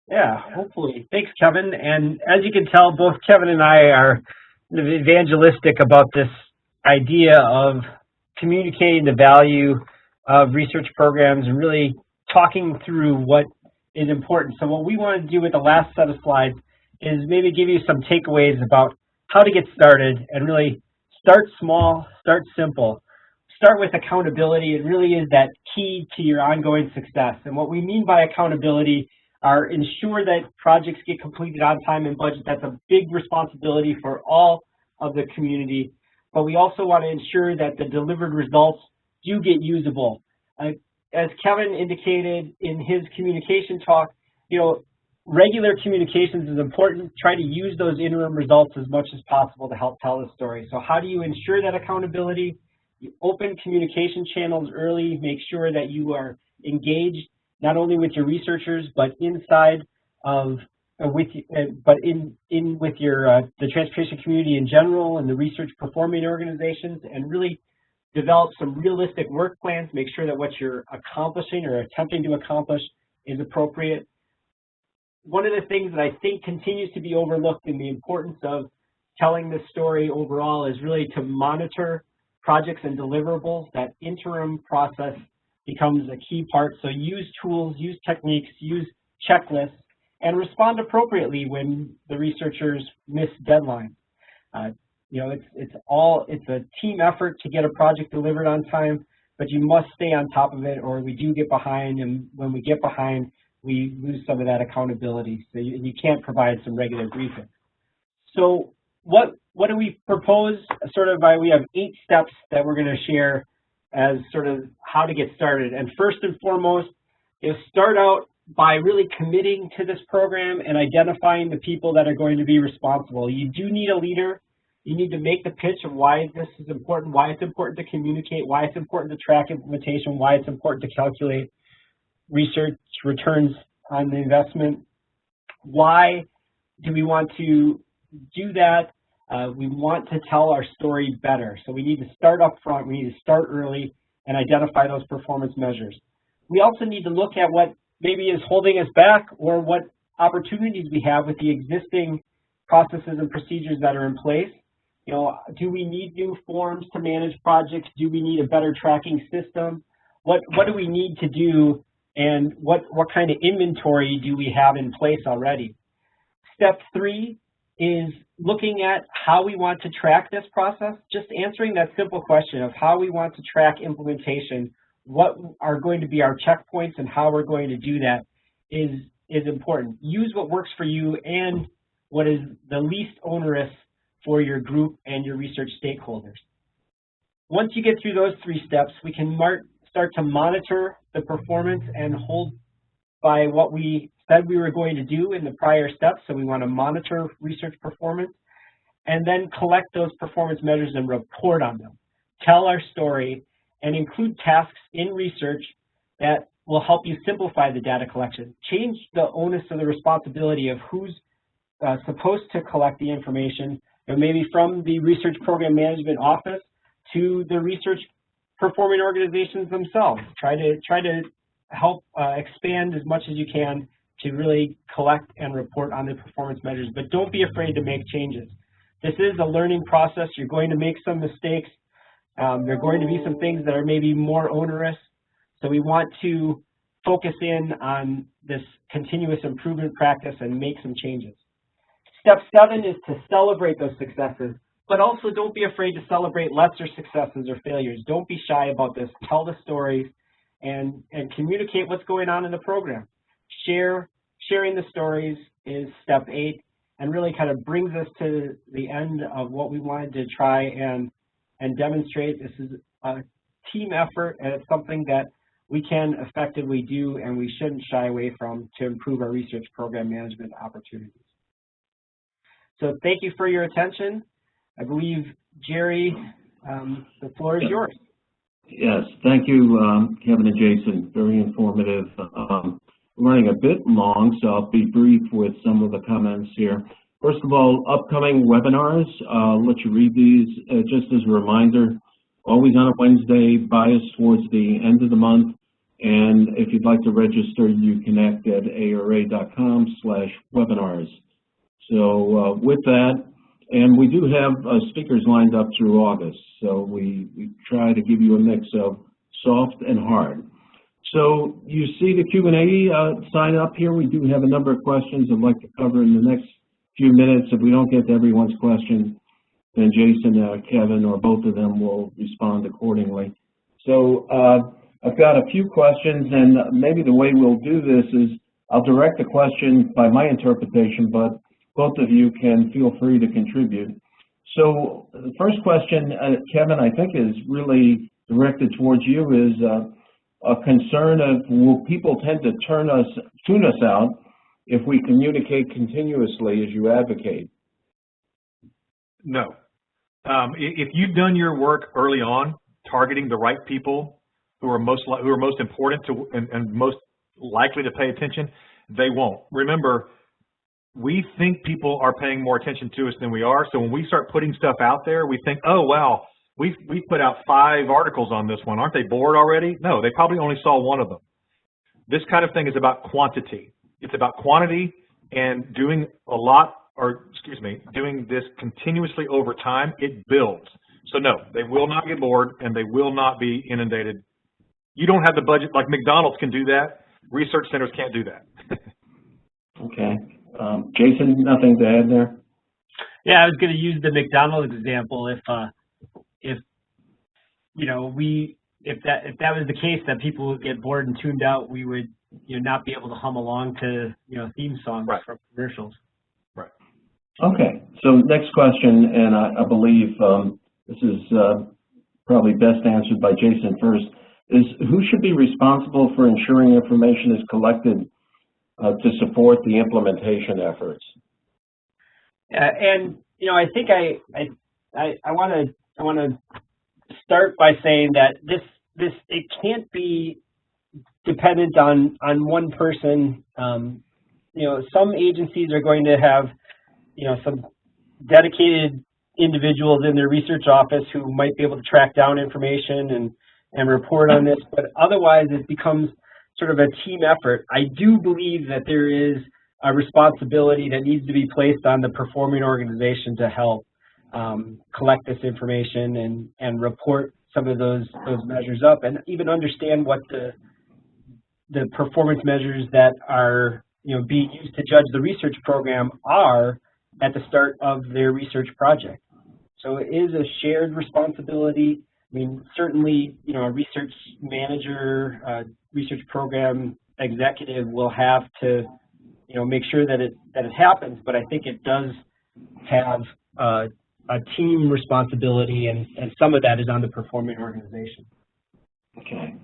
Speaker 2: Yeah, hopefully. Thanks, Kevin. And as you can tell, both Kevin and I are evangelistic about this idea of communicating the value of research programs and really talking through what is important. So what we want to do with the last set of slides is maybe give you some takeaways about how to get started and really start small, start simple. Start with accountability. It really is that key to your ongoing success. And what we mean by accountability are ensure that projects get completed on time and budget. That's a big responsibility for all of the community. But we also want to ensure that the delivered results do get usable. As Kevin indicated in his communication talk, regular communications is important. Try to use those interim results as much as possible to help tell the story. So how do you ensure that accountability? You open communication channels early, make sure that you are engaged not only with your researchers, but inside of with the transportation community in general and the research performing organizations, and really develop some realistic work plans. Make sure that what you're accomplishing or attempting to accomplish is appropriate. One of the things that I think continues to be overlooked in the importance of telling this story overall is really to monitor projects and deliverables. That interim process becomes a key part. So use tools, use techniques, use checklists, and respond appropriately when the researchers miss deadlines. You know, it's a team effort to get a project delivered on time, but you must stay on top of it, or we do get behind, and when we get behind, we lose some of that accountability. So you can't provide some regular briefing. So what do we propose? We have 8 steps that we're going to share as sort of how to get started. And first and foremost, start out by really committing to this program and identifying the people that are going to be responsible. You do need a leader. You need to make the pitch of why this is important, why it's important to communicate, why it's important to track implementation, why it's important to calculate research returns on the investment. Why do we want to do that? We want to tell our story better. So we need to start up front, we need to start early and identify those performance measures. We also need to look at what maybe is holding us back, or what opportunities we have with the existing processes and procedures that are in place. You know, do we need new forms to manage projects? Do we need a better tracking system? What do we need to do, and what kind of inventory do we have in place already? Step 3 is looking at how we want to track this process. Just answering that simple question of how we want to track implementation, what are going to be our checkpoints, and how we're going to do that is important. Use what works for you and what is the least onerous for your group and your research stakeholders. Once you get through those 3 steps, we can start to monitor the performance and hold by what we said we were going to do in the prior steps. So we want to monitor research performance and then collect those performance measures and report on them. Tell our story and include tasks in research that will help you simplify the data collection. Change the onus of the responsibility of who's supposed to collect the information, or maybe from the research program management office to the research performing organizations themselves. Try to help expand as much as you can to really collect and report on the performance measures, but don't be afraid to make changes. This is a learning process. You're going to make some mistakes. There are going to be some things that are maybe more onerous. So we want to focus in on this continuous improvement practice and make some changes. Step 7 is to celebrate those successes, but also don't be afraid to celebrate lesser successes or failures. Don't be shy about this. Tell the stories and communicate what's going on in the program. Sharing the stories is step 8, and really kind of brings us to the end of what we wanted to try and demonstrate. This is a team effort, and it's something that we can effectively do and we shouldn't shy away from to improve our research program management opportunities. So thank you for your attention. I believe, Jerry, the floor is yours.
Speaker 1: Yes, thank you, Kevin and Jason. Very informative. We're running a bit long, so I'll be brief with some of the comments here. First of all, upcoming webinars, I'll let you read these just as a reminder. Always on a Wednesday, biased towards the end of the month. And if you'd like to register, you connect at aora.com/webinars. So with that, and we do have speakers lined up through August. So we try to give you a mix of soft and hard. So you see the Q&A sign up here. We do have a number of questions I'd like to cover in the next few minutes. If we don't get to everyone's question, then Jason, Kevin, or both of them will respond accordingly. So I've got a few questions, and maybe the way we'll do this is I'll direct the question by my interpretation, but both of you can feel free to contribute. So the first question, Kevin, I think is really directed towards you, is a concern of, will people tend to tune us out if we communicate continuously as you advocate?
Speaker 3: No. If you've done your work early on, targeting the right people who are most important to and most likely to pay attention, they won't. Remember, we think people are paying more attention to us than we are. So when we start putting stuff out there, we think, oh wow, we put out 5 articles on this one. Aren't they bored already? No, they probably only saw 1 of them. This kind of thing is about quantity. It's about quantity and doing doing this continuously over time. It builds. So no, they will not get bored and they will not be inundated. You don't have the budget, like McDonald's can do that. Research centers can't do that.
Speaker 1: Okay. Jason, nothing to add there?
Speaker 2: Yeah, I was going to use the McDonald's example. If you know, if that was the case, that people would get bored and tuned out, we would, you know, not be able to hum along to, you know, theme songs from commercials.
Speaker 3: Right.
Speaker 1: Okay. So next question, and I believe this is probably best answered by Jason first, is who should be responsible for ensuring information is collected to support the implementation efforts?
Speaker 2: And you know, I think I want to start by saying that this it can't be dependent on one person. You know, some agencies are going to have, you know, some dedicated individuals in their research office who might be able to track down information and report on this, but otherwise it becomes sort of a team effort. I do believe that there is a responsibility that needs to be placed on the performing organization to help collect this information and report some of those measures up, and even understand what the performance measures that are, you know, being used to judge the research program are at the start of their research project. So it is a shared responsibility. I mean, certainly, you know, a research manager, research program executive will have to, you know, make sure that it happens. But I think it does have a team responsibility, and some of that is on the performing organization.
Speaker 1: Okay.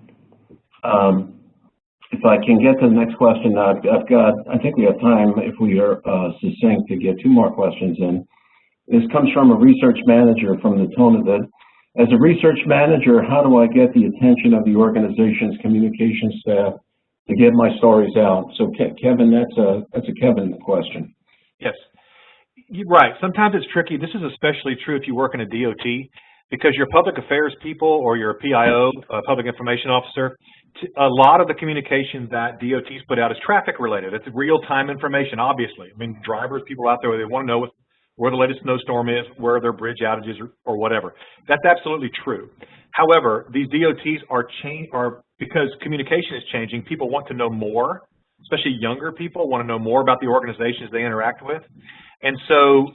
Speaker 1: If I can get to the next question, I think we have time, if we are succinct, to get two more questions in. This comes from a research manager from the tone of it. As a research manager, how do I get the attention of the organization's communication staff to get my stories out? So Kevin, that's a Kevin question.
Speaker 3: Yes, you're right. Sometimes it's tricky. This is especially true if you work in a DOT, because your public affairs people or your PIO, public information officer, a lot of the communication that DOTs put out is traffic related. It's real-time information, obviously. I mean, drivers, people out there, they want to know where the latest snowstorm is, where their bridge outages or whatever. That's absolutely true. However, these DOTs are because communication is changing, people want to know more, especially younger people want to know more about the organizations they interact with. And so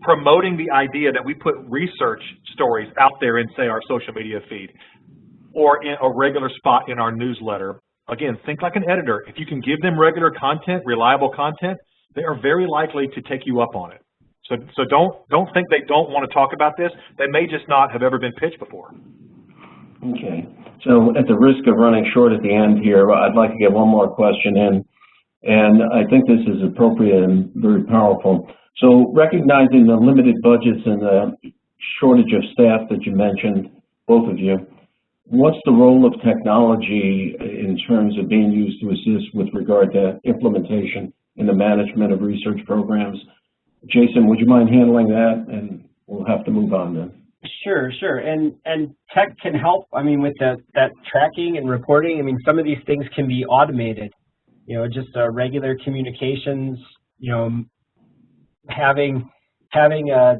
Speaker 3: promoting the idea that we put research stories out there in, say, our social media feed or in a regular spot in our newsletter. Again, think like an editor. If you can give them regular content, reliable content, they are very likely to take you up on it. So don't think they don't want to talk about this. They may just not have ever been pitched before.
Speaker 1: Okay. So at the risk of running short at the end here, I'd like to get one more question in, and I think this is appropriate and very powerful. So recognizing the limited budgets and the shortage of staff that you mentioned, both of you, what's the role of technology in terms of being used to assist with regard to implementation in the management of research programs? Jason, would you mind handling that? And we'll have to move on then.
Speaker 2: Sure. And tech can help. I mean, with that tracking and reporting, I mean, some of these things can be automated. You know, just regular communications. You know, having a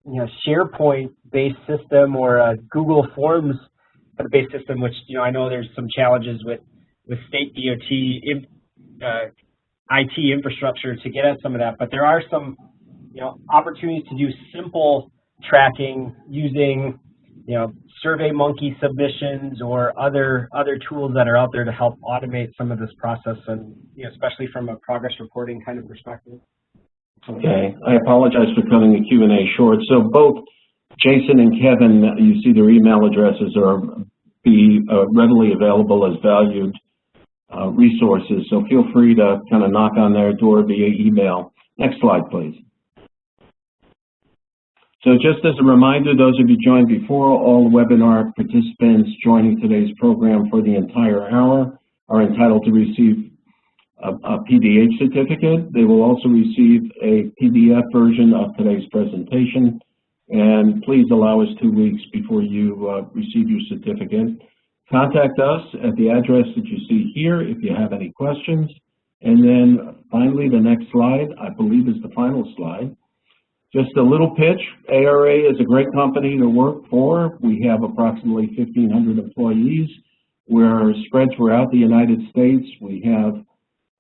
Speaker 2: you know, SharePoint-based system or a Google Forms-based system, which, you know, I know there's some challenges with state DOT IT infrastructure to get at some of that, but there are some, you know, opportunities to do simple tracking using, you know, SurveyMonkey submissions or other tools that are out there to help automate some of this process, and, you know, especially from a progress reporting kind of perspective.
Speaker 1: Okay, I apologize for cutting the Q&A short. So both Jason and Kevin, you see their email addresses are readily available as valued resources. So feel free to kind of knock on their door via email. Next slide, please. So just as a reminder, those of you joined before, all webinar participants joining today's program for the entire hour are entitled to receive a PDH certificate. They will also receive a PDF version of today's presentation, and please allow us 2 weeks before you receive your certificate. Contact us at the address that you see here if you have any questions. And then finally, the next slide, I believe, is the final slide. Just a little pitch. ARA is a great company to work for. We have approximately 1,500 employees. We're spread throughout the United States. We have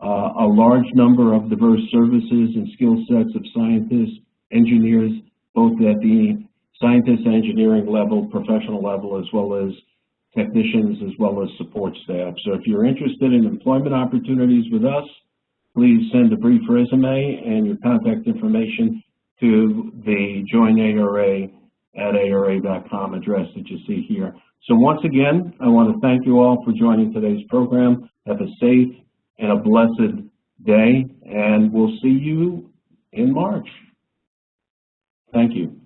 Speaker 1: a large number of diverse services and skill sets of scientists, engineers, both at the scientist engineering level, professional level, as well as technicians, as well as support staff. So if you're interested in employment opportunities with us, please send a brief resume and your contact information to the Join ARA at ARA.com address that you see here. So once again, I want to thank you all for joining today's program. Have a safe and a blessed day, and we'll see you in March. Thank you.